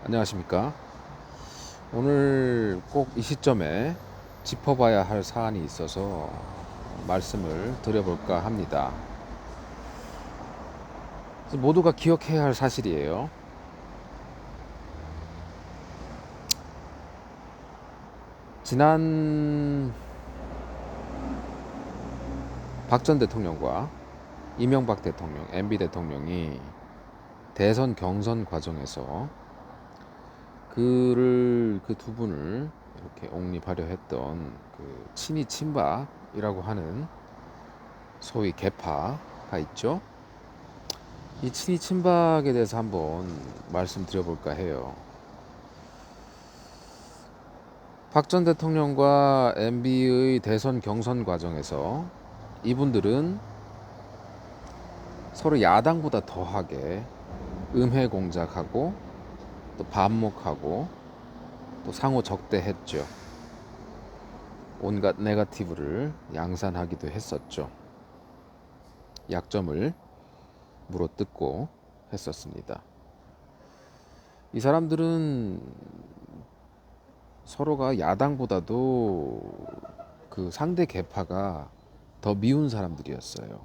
안녕하십니까. 오늘 꼭 이 시점에 짚어봐야 할 사안이 있어서 말씀을 드려볼까 합니다. 모두가 기억해야 할 사실이에요. 지난 박 전 대통령과 이명박 대통령, MB 대통령이 대선 경선 과정에서 그 두 분을 이렇게 옹립하려 했던 그 친이 친박이라고 하는 소위 개파가 있죠. 이 친이 친박에 대해서 한번 말씀드려볼까 해요. 박 전 대통령과 MB의 대선 경선 과정에서 이분들은 서로 야당보다 더하게 음해 공작하고 또 반목하고 또 상호 적대했죠. 온갖 네거티브를 양산하기도 했었죠. 약점을 물어뜯고 했었습니다. 이 사람들은 서로가 야당보다도 그 상대 계파가 더 미운 사람들이었어요.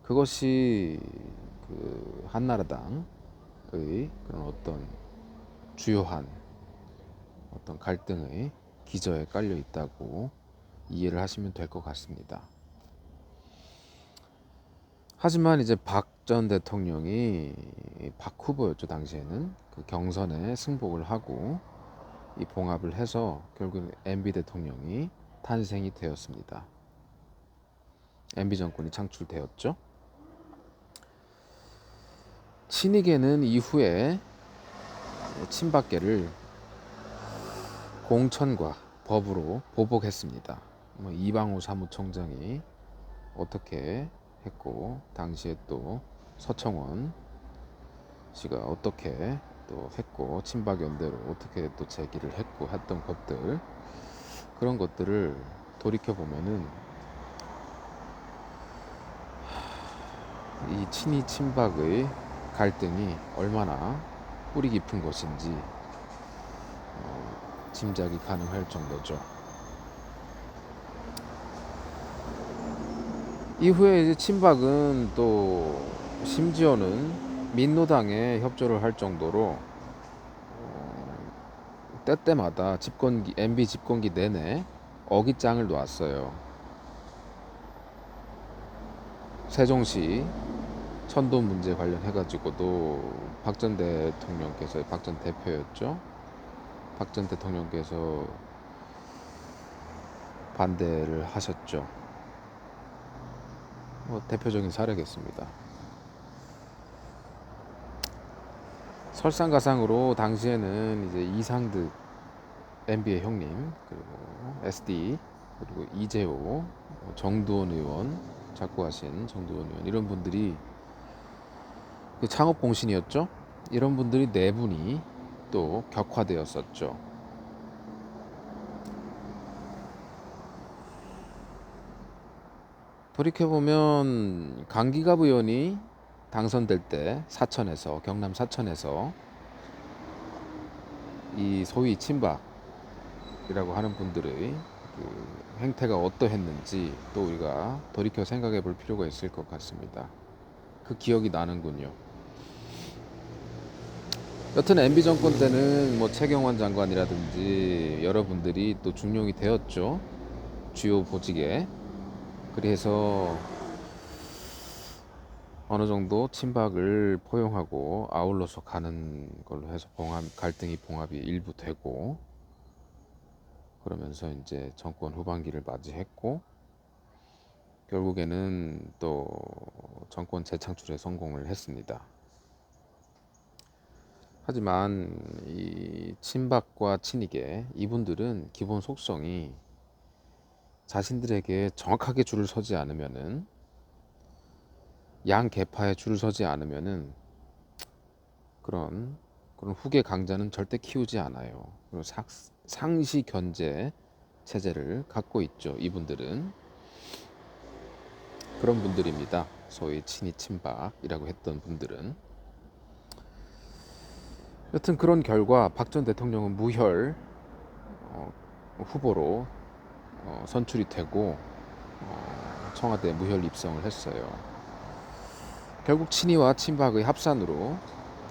그것이 그 한나라당의 그런 어떤 주요한 어떤 갈등의 기저에 깔려 있다고 이해를 하시면 될 것 같습니다. 하지만 이제 박 전 대통령이 박 후보였죠. 당시에는 그 경선에 승복을 하고 이 봉합을 해서 결국 MB 대통령이 탄생이 되었습니다. MB 정권이 창출되었죠. 친이계는 이후에 친박계를 공천과 법으로 보복했습니다. 이방호 사무총장이 어떻게 했고, 당시에 또 서청원 씨가 어떻게 또 했고, 친박연대로 어떻게 또 제기를 했고 했던 것들, 그런 것들을 돌이켜 보면은 이 친이 친박의 갈등이 얼마나 뿌리 깊은 것인지 짐작이 가능할 정도죠. 이후에 이제 친박은 또 심지어는 민노당에 협조를 할 정도로 때때마다 집권기 MB 집권기 내내 어깃장을 놓았어요. 세종시 천도 문제 관련해가지고도 박 전 대통령께서 박 전 대표였죠. 박 전 대통령께서 반대를 하셨죠. 대표적인 사례겠습니다. 설상가상으로 당시에는 이제 이상득 MB의 형님, 그리고 SD, 그리고 이재호, 정두원 의원, 작고하신 정두원 의원, 이런 분들이 그 창업 공신이었죠. 이런 분들이 네 분이 또 격화되었었죠. 돌이켜보면 강기갑 의원이 당선될 때 사천에서, 경남 사천에서 이 소위 친박이라고 하는 분들의 그 행태가 어떠했는지 또 우리가 돌이켜 생각해 볼 필요가 있을 것 같습니다. 그 기억이 나는군요. 여튼 MB 정권 때는 뭐 최경환 장관이라든지 여러분들이 또 중용이 되었죠. 주요 보직에. 그래서 어느 정도 친박을 포용하고 아울러서 가는 걸로 해서 갈등이 봉합이 일부 되고, 그러면서 이제 정권 후반기를 맞이했고, 결국에는 또 정권 재창출에 성공을 했습니다. 하지만 이 친박과 친이계, 이분들은 기본 속성이 자신들에게 정확하게 줄을 서지 않으면은, 양 계파에 줄을 서지 않으면은 그런 후계 강자는 절대 키우지 않아요. 그리고 상시 견제 체제를 갖고 있죠. 이분들은 그런 분들입니다. 소위 친이 친박이라고 했던 분들은. 여튼 그런 결과 박 전 대통령은 무혈 어, 후보로 선출이 되고 청와대에 무혈 입성을 했어요. 결국 친이와 친박의 합산으로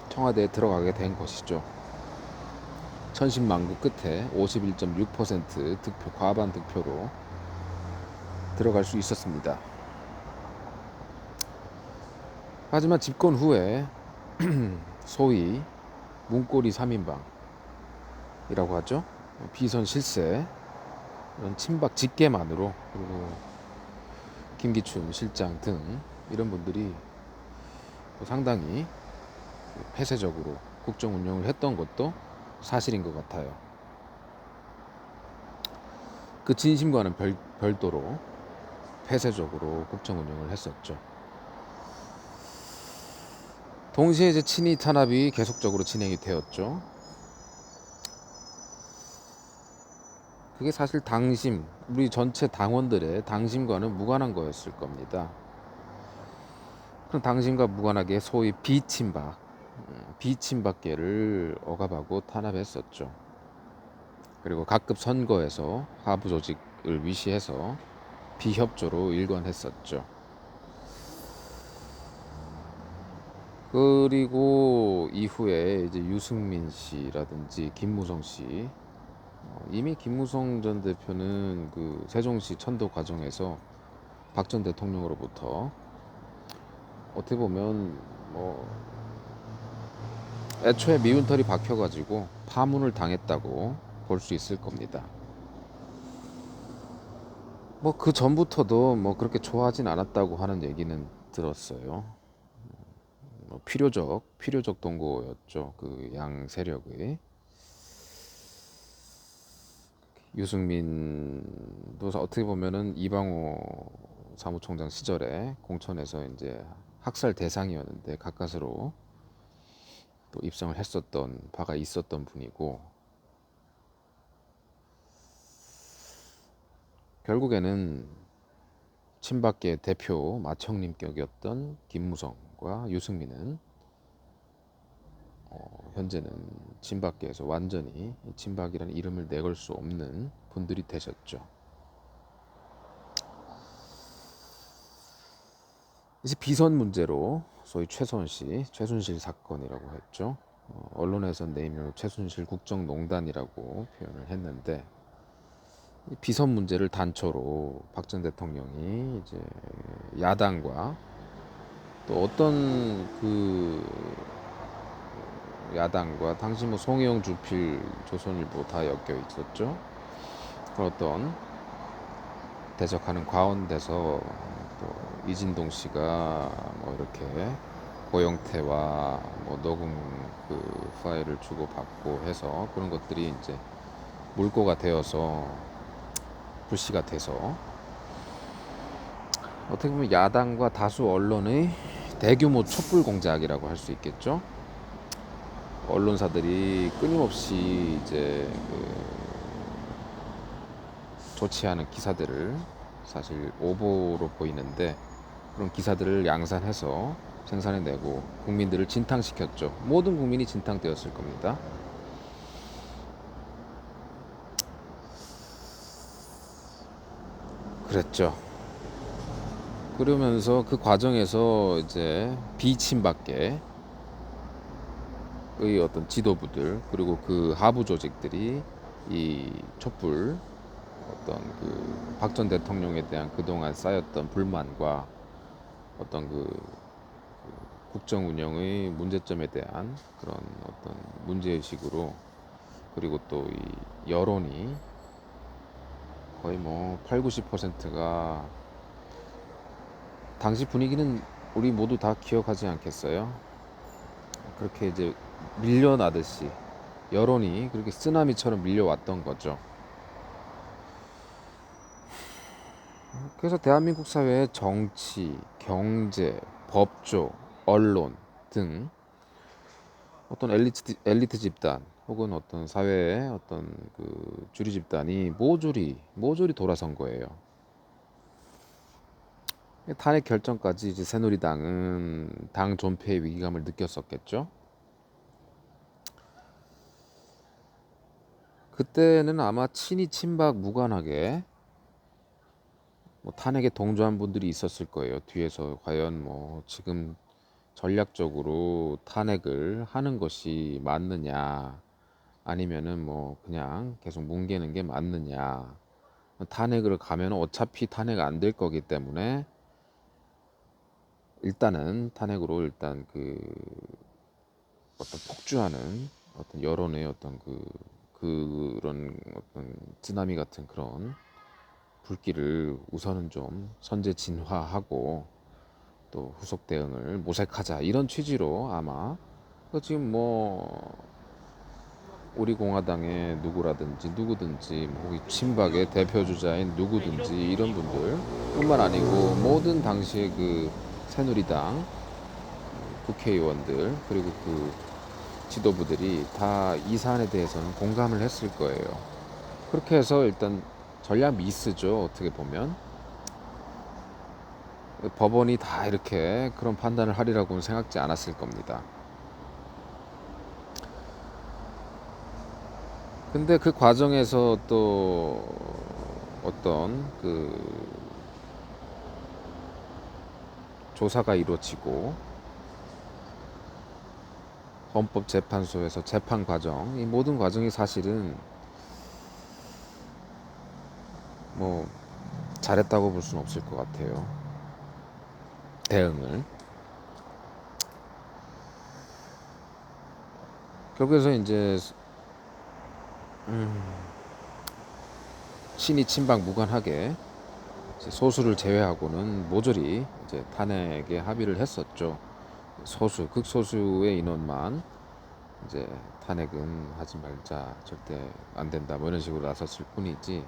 청와대에 들어가게 된 것이죠. 천신만고 끝에 51.6% 득표, 과반 득표로 들어갈 수 있었습니다. 하지만 집권 후에 소위 문고리 3인방이라고 하죠. 비선 실세, 이런 친박 직계만으로, 그리고 김기춘 실장 등 이런 분들이 상당히 폐쇄적으로 국정 운영을 했던 것도 사실인 것 같아요. 그 진심과는 별도로 폐쇄적으로 국정 운영을 했었죠. 동시에 이제 친이 탄압이 계속적으로 진행이 되었죠. 그게 사실 당심, 우리 전체 당원들의 당심과는 무관한 거였을 겁니다. 그럼 당심과 무관하게 소위 비친박계를 억압하고 탄압했었죠. 그리고 각급 선거에서 하부 조직을 위시해서 비협조로 일관했었죠. 그리고 이후에 이제 유승민 씨라든지 김무성 씨, 이미 김무성 전 대표는 그 세종시 천도 과정에서 박 전 대통령으로부터 어떻게 보면 뭐 애초에 미운털이 박혀가지고 파문을 당했다고 볼 수 있을 겁니다. 뭐 그 전부터도 뭐 그렇게 좋아하진 않았다고 하는 얘기는 들었어요. 뭐 필요적 동거였죠. 그 양 세력의. 유승민도 어떻게 보면은 이방호 사무총장 시절에 공천에서 이제 학살 대상이었는데 가까스로 또 입성을 했었던 바가 있었던 분이고, 결국에는 친박계 대표 마청님격이었던 김무성과 유승민은 현재는 친박계에서 완전히 친박이라는 이름을 내걸 수 없는 분들이 되셨죠. 이제 비선 문제로 소위 최순실 사건이라고 했죠. 언론에서는 네이밍을 최순실 국정농단이라고 표현을 했는데, 이 비선 문제를 단초로 박 전 대통령이 이제 야당과 또 어떤 그 야당과 당시 뭐 송영, 주필, 조선일보 다 엮여 있었죠. 그런 어떤 대적하는 과언돼서 또 이진동 씨가 뭐 이렇게 고영태와 뭐 녹음 그 파일을 주고받고 해서 그런 것들이 이제 물꼬가 되어서 불씨가 돼서 어떻게 보면 야당과 다수 언론의 대규모 촛불 공작이라고 할 수 있겠죠. 언론사들이 끊임없이 이제 좋지 않은 기사들을, 사실 오보로 보이는데 그런 기사들을 양산해서 생산해내고 국민들을 진탕시켰죠. 모든 국민이 진탕되었을 겁니다. 그랬죠. 그러면서 그 과정에서 이제 비친박계의 어떤 지도부들, 그리고 그 하부 조직들이 이 촛불, 어떤 그 박 전 대통령에 대한 그동안 쌓였던 불만과 어떤 그 국정 운영의 문제점에 대한 그런 어떤 문제의식으로, 그리고 또 이 여론이 거의 뭐 8, 90%가, 당시 분위기는 우리 모두 다 기억하지 않겠어요? 그렇게 이제 밀려나듯이 여론이 그렇게 쓰나미처럼 밀려왔던 거죠. 그래서 대한민국 사회의 정치, 경제, 법조, 언론 등 어떤 엘리트 집단 혹은 어떤 사회의 어떤 그 주류 집단이 모조리 돌아선 거예요. 탄핵 결정까지 이제 새누리당은 당 존폐의 위기감을 느꼈었겠죠. 그때는 아마 친이 친박 무관하게 뭐 탄핵에 동조한 분들이 있었을 거예요. 뒤에서 과연 뭐 지금 전략적으로 탄핵을 하는 것이 맞느냐, 아니면은 뭐 그냥 계속 뭉개는 게 맞느냐. 탄핵을 가면 어차피 탄핵 안 될 거기 때문에 일단은 탄핵으로 일단 그 어떤 폭주하는 어떤 여론의 어떤 그런 어떤 쓰나미 같은 그런 불길을 우선은 좀 선제 진화하고 또 후속 대응을 모색하자, 이런 취지로 아마 지금 뭐 우리 공화당의 누구라든지 누구든지 뭐 혹은 친박의 대표 주자인 누구든지 이런 분들뿐만 아니고 모든 당시의 그 새누리당 국회의원들 그리고 그 지도부들이 다 이 사안에 대해서는 공감을 했을 거예요. 그렇게 해서 일단 전략 미스죠. 어떻게 보면 법원이 다 이렇게 그런 판단을 하리라고는 생각지 않았을 겁니다. 근데 그 과정에서 또 어떤 그 조사가 이루어지고 헌법재판소에서 재판 과정, 이 모든 과정이 사실은 뭐 잘했다고 볼 수는 없을 것 같아요. 대응을. 결국에서 이제 친이 친박 무관하게 이제 소수를 제외하고는 모조리 이제 탄핵에 합의를 했었죠. 소수, 극소수의 인원만 이제 탄핵은 하지 말자, 절대 안 된다, 뭐 이런 식으로 나섰을 뿐이지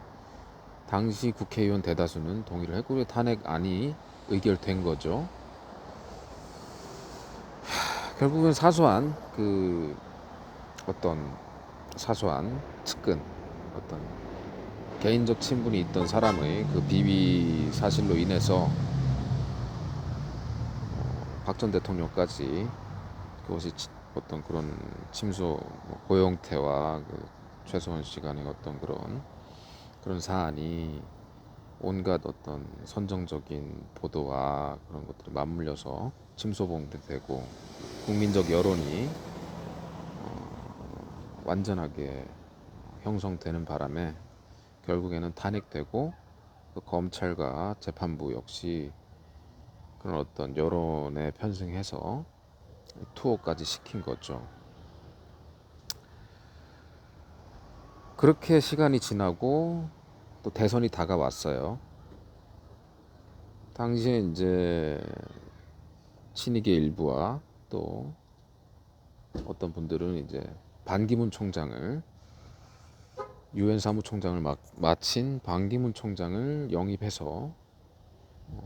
당시 국회의원 대다수는 동의를 했고 탄핵안이 의결된 거죠. 결국은 사소한 그 어떤 사소한 측근, 어떤 개인적 친분이 있던 사람의 그 비위 사실로 인해서 박 전 대통령까지 그것이 어떤 그런 침소, 고용태와 그 최소한 시간의 어떤 그런 사안이 온갖 어떤 선정적인 보도와 그런 것들이 맞물려서 침소봉대되고 국민적 여론이 완전하게 형성되는 바람에 결국에는 탄핵되고 그 검찰과 재판부 역시 그런 어떤 여론에 편승해서 투호까지 시킨 거죠. 그렇게 시간이 지나고 또 대선이 다가왔어요. 당시에 이제 친이계 일부와 또 어떤 분들은 이제 반기문 총장을, 유엔 사무총장을 마친 반기문 총장을 영입해서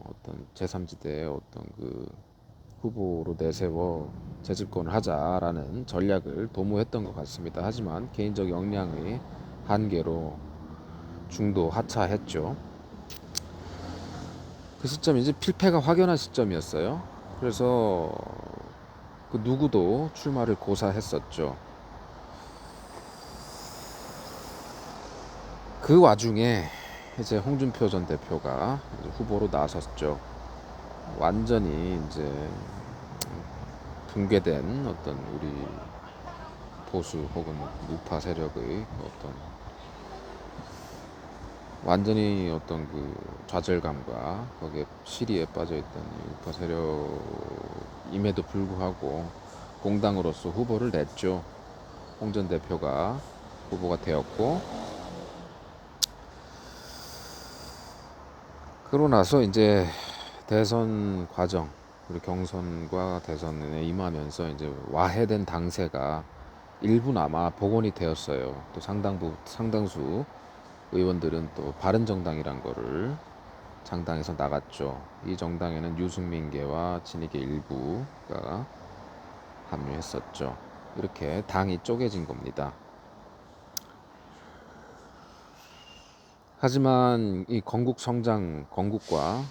어떤 제3지대의 어떤 그 후보로 내세워 재집권을 하자라는 전략을 도모했던 것 같습니다. 하지만 개인적 역량의 한계로 중도 하차했죠. 그 시점이 이제 필패가 확연한 시점이었어요. 그래서 그 누구도 출마를 고사했었죠. 그 와중에 이제 홍준표 전 대표가 이제 후보로 나섰죠. 완전히 이제 붕괴된 어떤 우리 보수 혹은 우파 세력의 어떤 완전히 어떤 그 좌절감과 거기에 시리에 빠져있던 우파 세력임에도 불구하고 공당으로서 후보를 냈죠. 홍 전 대표가 후보가 되었고, 그러고 나서 이제 대선 과정 그리고 경선과 대선에 임하면서 이제 와해된 당세가 일부나마 복원이 되었어요. 또 상당수 의원들은 또 바른정당이란 거를 창당해서 나갔죠. 이 정당에는 유승민계와 친이계 일부가 합류했었죠. 이렇게 당이 쪼개진 겁니다. 하지만 이 건국과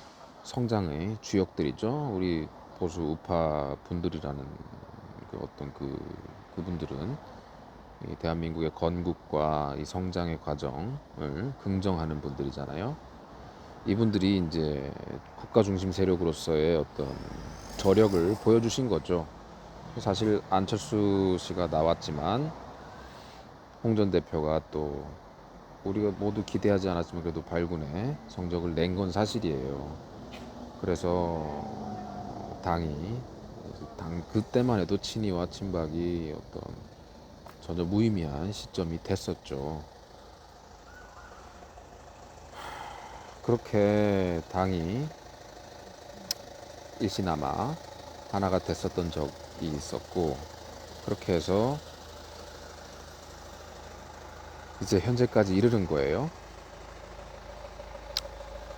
성장의 주역들이죠. 우리 보수 우파 분들이라는 그 어떤 그분들은 이 대한민국의 건국과 이 성장의 과정을 긍정하는 분들이잖아요. 이분들이 이제 국가 중심 세력으로서의 어떤 저력을 보여주신 거죠. 사실 안철수 씨가 나왔지만 홍 전 대표가 또 우리가 모두 기대하지 않았지만 그래도 발군의 성적을 낸 건 사실이에요. 그래서 당이 그때만 해도 친이와 친박이 어떤 전혀 무의미한 시점이 됐었죠. 그렇게 당이 일시나마 하나가 됐었던 적이 있었고, 그렇게 해서 이제 현재까지 이르는 거예요.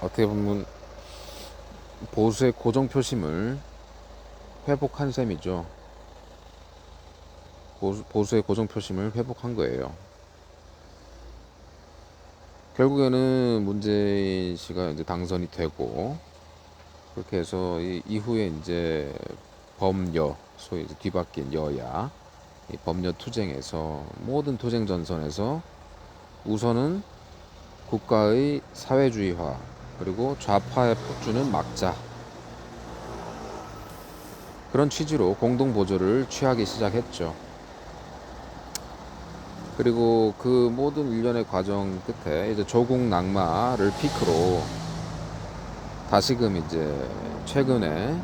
어떻게 보면 보수의 고정 표심을 회복한 셈이죠. 보수의 고정 표심을 회복한 거예요. 결국에는 문재인 씨가 이제 당선이 되고, 그렇게 해서 이후에 이제 범여, 소위 이제 뒤바뀐 여야, 이 범여 투쟁에서 모든 투쟁 전선에서 우선은 국가의 사회주의화 그리고 좌파의 폭주는 막자, 그런 취지로 공동 보조를 취하기 시작했죠. 그리고 그 모든 일련의 과정 끝에 이제 조국 낙마를 피크로 다시금 이제 최근에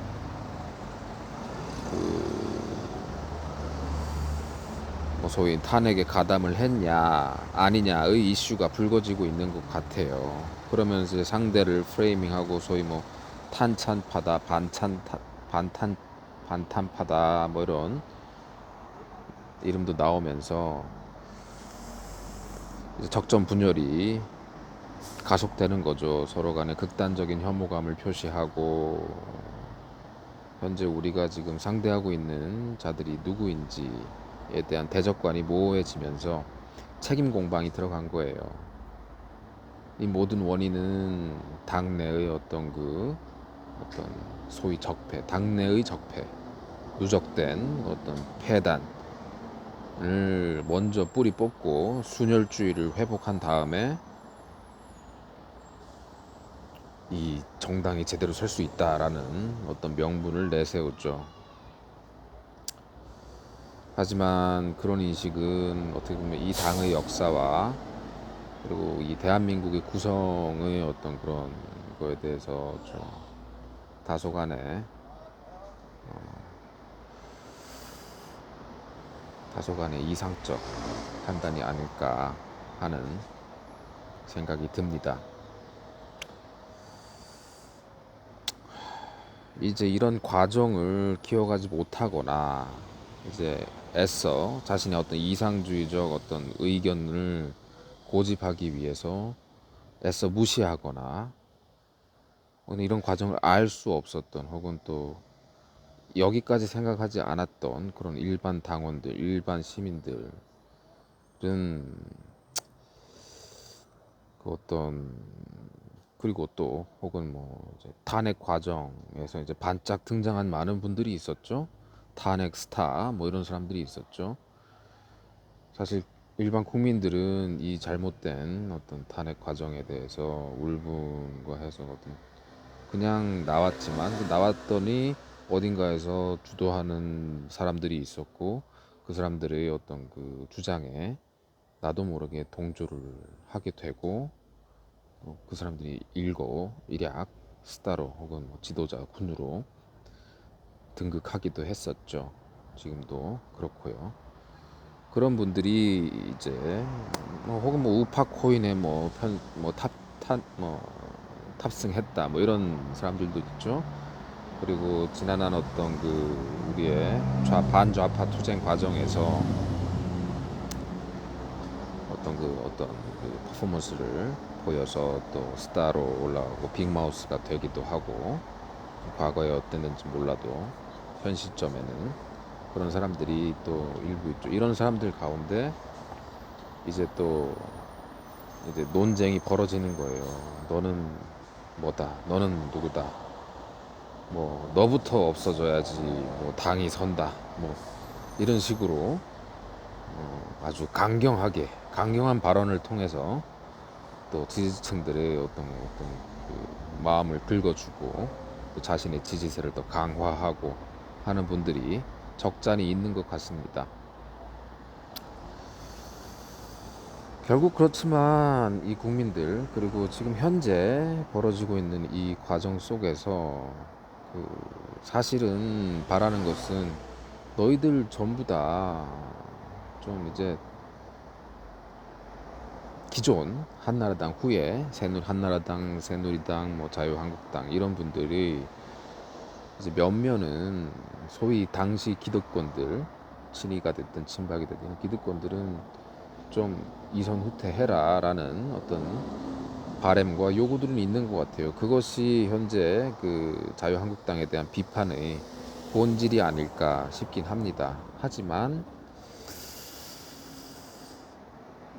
뭐 소위 탄핵에 가담을 했냐 아니냐의 이슈가 불거지고 있는 것 같아요. 그러면서 이제 상대를 프레이밍하고 소위 뭐 탄찬파다 반탄파다 뭐 이런 이름도 나오면서 이제 적전 분열이 가속되는 거죠. 서로 간에 극단적인 혐오감을 표시하고 현재 우리가 지금 상대하고 있는 자들이 누구인지에 대한 대적관이 모호해지면서 책임 공방이 들어간 거예요. 이 모든 원인은 당내의 어떤 소위 적폐, 당내의 적폐, 누적된 어떤 폐단을 먼저 뿌리 뽑고 순혈주의를 회복한 다음에 이 정당이 제대로 설 수 있다라는 어떤 명분을 내세웠죠. 하지만 그런 인식은 어떻게 보면 이 당의 역사와 그리고 이 대한민국의 구성의 어떤 그런 거에 대해서 좀 다소간의 이상적 판단이 아닐까 하는 생각이 듭니다. 이제 이런 과정을 키워가지 못하거나 이제 애써 자신의 어떤 이상주의적 어떤 의견을 고집하기 위해서 애써 무시하거나 이런 과정을 알 수 없었던 혹은 또 여기까지 생각하지 않았던 그런 일반 당원들, 일반 시민들은 그 어떤 그리고 또 혹은 뭐 이제 탄핵 과정에서 이제 반짝 등장한 많은 분들이 있었죠. 탄핵 스타 뭐 이런 사람들이 있었죠. 사실 일반 국민들은 이 잘못된 어떤 탄핵 과정에 대해서 울분과 해서 어떤 그냥 나왔지만 그 나왔더니 어딘가에서 주도하는 사람들이 있었고 그 사람들의 어떤 그 주장에 나도 모르게 동조를 하게 되고 그 사람들이 일약 스타로 혹은 뭐 지도자 군으로 등극하기도 했었죠. 지금도 그렇고요. 그런 분들이 이제 뭐 혹은 뭐 우파 코인에 뭐 탑승했다 뭐 이런 사람들도 있죠. 그리고 지난한 어떤 그 우리의 반좌파 투쟁 과정에서 어떤 그 퍼포먼스를 보여서 또 스타로 올라가고 빅마우스가 되기도 하고 과거에 어땠는지 몰라도 현 시점에는 그런 사람들이 또 일부 있죠. 이런 사람들 가운데 이제 또 이제 논쟁이 벌어지는 거예요. 너는 뭐다, 너는 누구다, 뭐 너부터 없어져야지 뭐 당이 선다, 뭐 이런 식으로 아주 강경한 발언을 통해서 또 지지층들의 어떤 그 마음을 긁어주고 또 자신의 지지세를 더 강화하고 하는 분들이 적잖이 있는 것 같습니다. 결국 그렇지만 이 국민들, 그리고 지금 현재 벌어지고 있는 이 과정 속에서 그 사실은 바라는 것은 너희들 전부 다 좀 이제 기존 한나라당 후에 한나라당, 새누리당, 뭐 자유한국당 이런 분들이 이제 몇몇은 소위 당시 기득권들, 친이가 됐든 친박이 됐든 기득권들은 좀 이선 후퇴해라라는 어떤 바램과 요구들은 있는 것 같아요. 그것이 현재 그 자유한국당에 대한 비판의 본질이 아닐까 싶긴 합니다. 하지만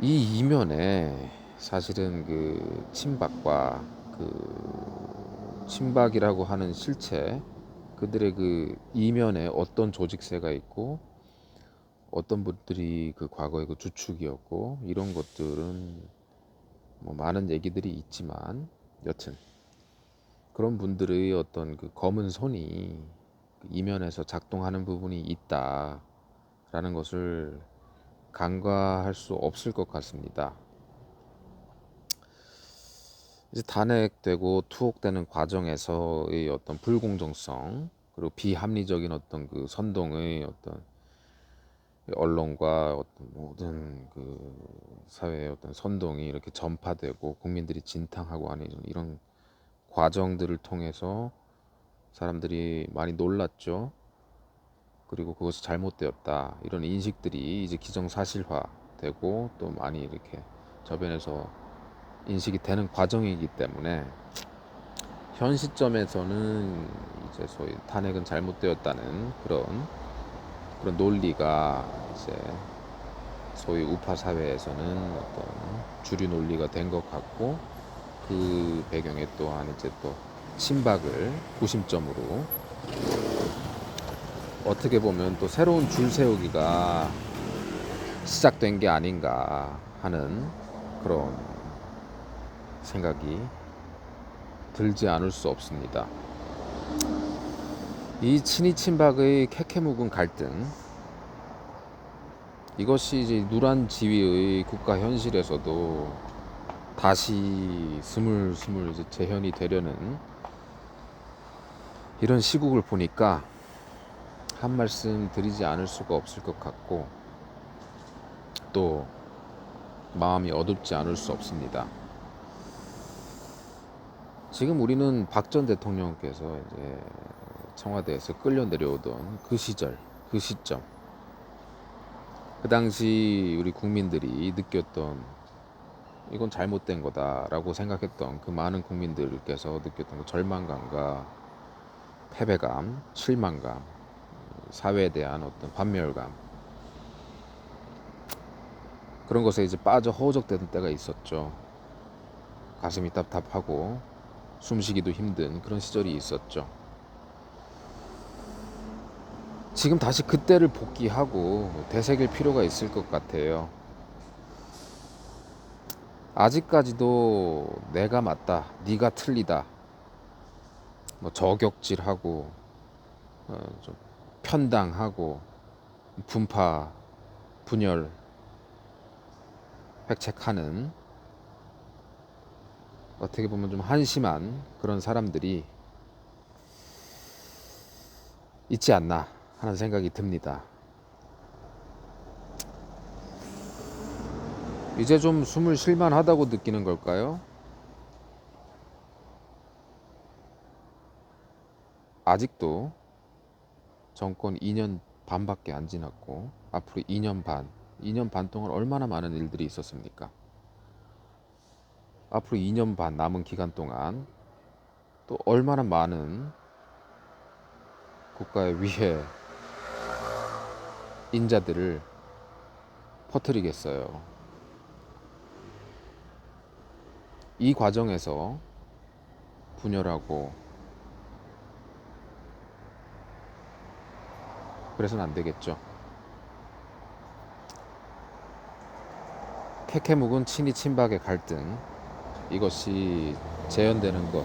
이 이면에 사실은 그 친박과 그 친박이라고 하는 실체, 그들의 그 이면에 어떤 조직세가 있고 어떤 분들이 그 과거의 그 주축이었고 이런 것들은 뭐 많은 얘기들이 있지만 여튼 그런 분들의 어떤 그 검은 손이 그 이면에서 작동하는 부분이 있다라는 것을 간과할 수 없을 것 같습니다. 이제 탄핵되고 투옥되는 과정에서의 어떤 불공정성, 그리고 비합리적인 어떤 그 선동의 어떤 언론과 어떤 모든 그 사회의 어떤 선동이 이렇게 전파되고 국민들이 진탕하고 하는 이런 과정들을 통해서 사람들이 많이 놀랐죠. 그리고 그것이 잘못되었다 이런 인식들이 이제 기정사실화되고 또 많이 이렇게 저변에서 인식이 되는 과정이기 때문에 현 시점에서는 이제 소위 탄핵은 잘못되었다는 그런 논리가 이제 소위 우파 사회에서는 어떤 주류 논리가 된 것 같고, 그 배경에 또한 이제 또 친박을 구심점으로 어떻게 보면 또 새로운 줄 세우기가 시작된 게 아닌가 하는 그런 생각이 들지 않을 수 없습니다. 이 친이 친박의 캐캐묵은 갈등, 이것이 이제 누란 지위의 국가 현실에서도 다시 스물스물 이제 재현이 되려는 이런 시국을 보니까 한 말씀 드리지 않을 수가 없을 것 같고, 또 마음이 어둡지 않을 수 없습니다. 지금 우리는 박 전 대통령께서 이제 청와대에서 끌려 내려오던 그 시절, 그 시점, 그 당시 우리 국민들이 느꼈던 이건 잘못된 거다라고 생각했던 그 많은 국민들께서 느꼈던 그 절망감과 패배감, 실망감, 사회에 대한 어떤 반멸감, 그런 것에 이제 빠져 허우적대던 때가 있었죠. 가슴이 답답하고 숨쉬기도 힘든 그런 시절이 있었죠. 지금 다시 그때를 복귀하고 되새길 필요가 있을 것 같아요. 아직까지도 내가 맞다, 네가 틀리다, 뭐 저격질하고 좀 편당하고 분파, 분열, 획책하는 어떻게 보면 좀 한심한 그런 사람들이 있지 않나 하는 생각이 듭니다. 이제 좀 숨을 쉴만하다고 느끼는 걸까요? 아직도 정권 2년 반밖에 안 지났고 앞으로 2년 반 동안 얼마나 많은 일들이 있었습니까? 앞으로 2년 반 남은 기간 동안 또 얼마나 많은 국가의 위해 인자들을 퍼뜨리겠어요. 이 과정에서 분열하고 그래서는 안 되겠죠. 캐캐 묵은 친이 친박의 갈등, 이것이 재현되는 것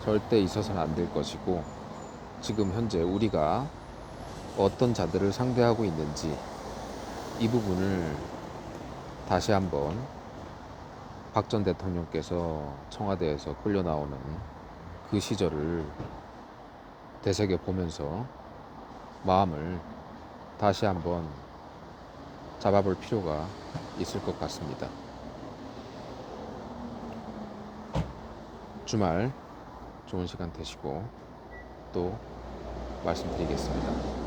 절대 있어서는 안 될 것이고, 지금 현재 우리가 어떤 자들을 상대하고 있는지 이 부분을 다시 한번 박 전 대통령께서 청와대에서 끌려 나오는 그 시절을 되새겨 보면서 마음을 다시 한번 잡아볼 필요가 있을 것 같습니다. 주말 좋은 시간 되시고 또 말씀드리겠습니다.